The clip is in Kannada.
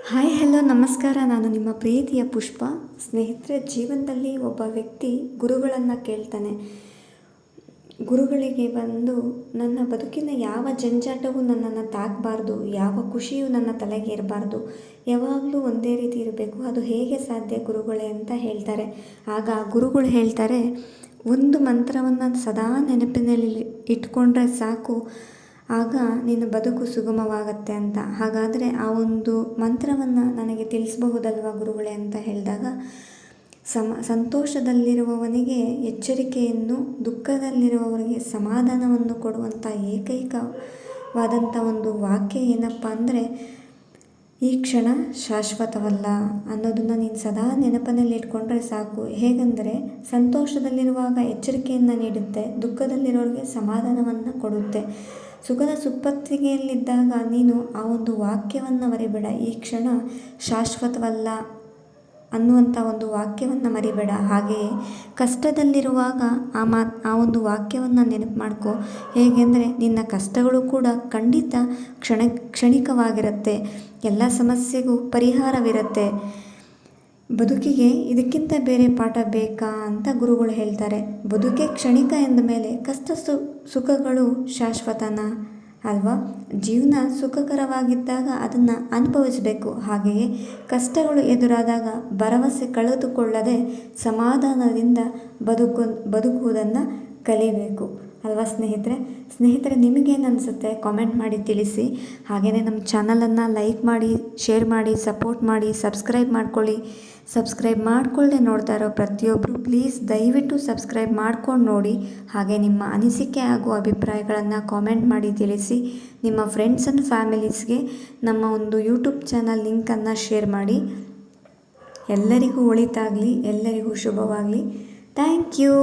ಹಾಯ್ ಹಲೋ ನಮಸ್ಕಾರ. ನಾನು ನಿಮ್ಮ ಪ್ರೀತಿಯ ಪುಷ್ಪ. ಸ್ನೇಹಿತರೆ, ಜೀವನದಲ್ಲಿ ಒಬ್ಬ ವ್ಯಕ್ತಿ ಗುರುಗಳನ್ನು ಕೇಳ್ತಾನೆ. ಗುರುಗಳಿಗೆ ಬಂದು ನನ್ನ ಬದುಕಿನ ಯಾವ ಜಂಜಾಟವೂ ನನ್ನನ್ನು ತಾಕಬಾರ್ದು, ಯಾವ ಖುಷಿಯೂ ನನ್ನ ತಲೆಗೆ ಇರಬಾರ್ದು, ಯಾವಾಗಲೂ ಒಂದೇ ರೀತಿ ಇರಬೇಕು, ಅದು ಹೇಗೆ ಸಾಧ್ಯ ಗುರುಗಳೇ ಅಂತ ಹೇಳ್ತಾರೆ. ಆಗ ಗುರುಗಳು ಹೇಳ್ತಾರೆ, ಒಂದು ಮಂತ್ರವನ್ನು ಸದಾ ನೆನಪಿನಲ್ಲಿ ಇಟ್ಕೊಂಡ್ರೆ ಸಾಕು, ಆಗ ನಿನ್ನ ಬದುಕು ಸುಗಮವಾಗತ್ತೆ ಅಂತ. ಹಾಗಾದರೆ ಆ ಒಂದು ಮಂತ್ರವನ್ನು ನನಗೆ ತಿಳಿಸಬಹುದಲ್ವ ಗುರುಗಳೇ ಅಂತ ಹೇಳಿದಾಗ, ಸಂತೋಷದಲ್ಲಿರುವವನಿಗೆ ಎಚ್ಚರಿಕೆಯನ್ನು, ದುಃಖದಲ್ಲಿರುವವರಿಗೆ ಸಮಾಧಾನವನ್ನು ಕೊಡುವಂಥ ಏಕೈಕವಾದಂಥ ಒಂದು ವಾಕ್ಯ ಏನಪ್ಪ ಅಂದರೆ, ಈ ಕ್ಷಣ ಶಾಶ್ವತವಲ್ಲ ಅನ್ನೋದನ್ನು ನೀನು ಸದಾ ನೆನಪಿನಲ್ಲಿ ಇಟ್ಕೊಂಡ್ರೆ ಸಾಕು. ಹೇಗೆಂದರೆ, ಸಂತೋಷದಲ್ಲಿರುವಾಗ ಎಚ್ಚರಿಕೆಯನ್ನು ನೀಡುತ್ತೆ, ದುಃಖದಲ್ಲಿರೋರಿಗೆ ಸಮಾಧಾನವನ್ನು ಕೊಡುತ್ತೆ. ಸುಖದ ಸುಪ್ಪತ್ತಿಗೆಯಲ್ಲಿದ್ದಾಗ ನೀನು ಆ ಒಂದು ವಾಕ್ಯವನ್ನು ಮರಿಬೇಡ, ಈ ಕ್ಷಣ ಶಾಶ್ವತವಲ್ಲ ಅನ್ನುವಂಥ ಒಂದು ವಾಕ್ಯವನ್ನು ಮರಿಬೇಡ. ಹಾಗೆಯೇ ಕಷ್ಟದಲ್ಲಿರುವಾಗ ಆ ಒಂದು ವಾಕ್ಯವನ್ನು ನೆನಪು ಮಾಡ್ಕೊ. ಹೇಗೆಂದರೆ, ನಿನ್ನ ಕಷ್ಟಗಳು ಕೂಡ ಖಂಡಿತ ಕ್ಷಣಿಕವಾಗಿರುತ್ತೆ, ಎಲ್ಲ ಸಮಸ್ಯೆಗೂ ಪರಿಹಾರವಿರುತ್ತೆ. ಬದುಕಿಗೆ ಇದಕ್ಕಿಂತ ಬೇರೆ ಪಾಠ ಬೇಕಾ ಅಂತ ಗುರುಗಳು ಹೇಳ್ತಾರೆ. ಬದುಕೆ ಕ್ಷಣಿಕ ಎಂದ ಮೇಲೆ ಕಷ್ಟ ಸುಖಗಳು ಶಾಶ್ವತನ ಅಲ್ವಾ? ಜೀವನ ಸುಖಕರವಾಗಿದ್ದಾಗ ಅದನ್ನು ಅನುಭವಿಸಬೇಕು. ಹಾಗೆಯೇ ಕಷ್ಟಗಳು ಎದುರಾದಾಗ ಭರವಸೆ ಕಳೆದುಕೊಳ್ಳದೆ ಸಮಾಧಾನದಿಂದ ಬದುಕುವುದನ್ನು ಕಲಿಬೇಕು ಅಲ್ವಾ ಸ್ನೇಹಿತರೆ, ನಿಮಗೇನು ಅನಿಸುತ್ತೆ ಕಾಮೆಂಟ್ ಮಾಡಿ ತಿಳಿಸಿ. ಹಾಗೆಯೇ ನಮ್ಮ ಚಾನಲನ್ನು ಲೈಕ್ ಮಾಡಿ, ಶೇರ್ ಮಾಡಿ, ಸಪೋರ್ಟ್ ಮಾಡಿ, ಸಬ್ಸ್ಕ್ರೈಬ್ ಮಾಡ್ಕೊಳ್ಳಿ. ಸಬ್ಸ್ಕ್ರೈಬ್ ಮಾಡ್ಕೊಳ್ಳದೆ ನೋಡ್ತಾ ಇರೋ ಪ್ರತಿಯೊಬ್ಬರು ಪ್ಲೀಸ್ ದಯವಿಟ್ಟು ಸಬ್ಸ್ಕ್ರೈಬ್ ಮಾಡ್ಕೊಂಡು ನೋಡಿ. ಹಾಗೆ ನಿಮ್ಮ ಅನಿಸಿಕೆ ಹಾಗೂ ಅಭಿಪ್ರಾಯಗಳನ್ನು ಕಾಮೆಂಟ್ ಮಾಡಿ ತಿಳಿಸಿ. ನಿಮ್ಮ ಫ್ರೆಂಡ್ಸ್ ಆ್ಯಂಡ್ ಫ್ಯಾಮಿಲೀಸ್ಗೆ ನಮ್ಮ ಒಂದು ಯೂಟ್ಯೂಬ್ ಚಾನಲ್ ಲಿಂಕನ್ನು ಶೇರ್ ಮಾಡಿ. ಎಲ್ಲರಿಗೂ ಒಳಿತಾಗಲಿ, ಎಲ್ಲರಿಗೂ ಶುಭವಾಗಲಿ. Thank you.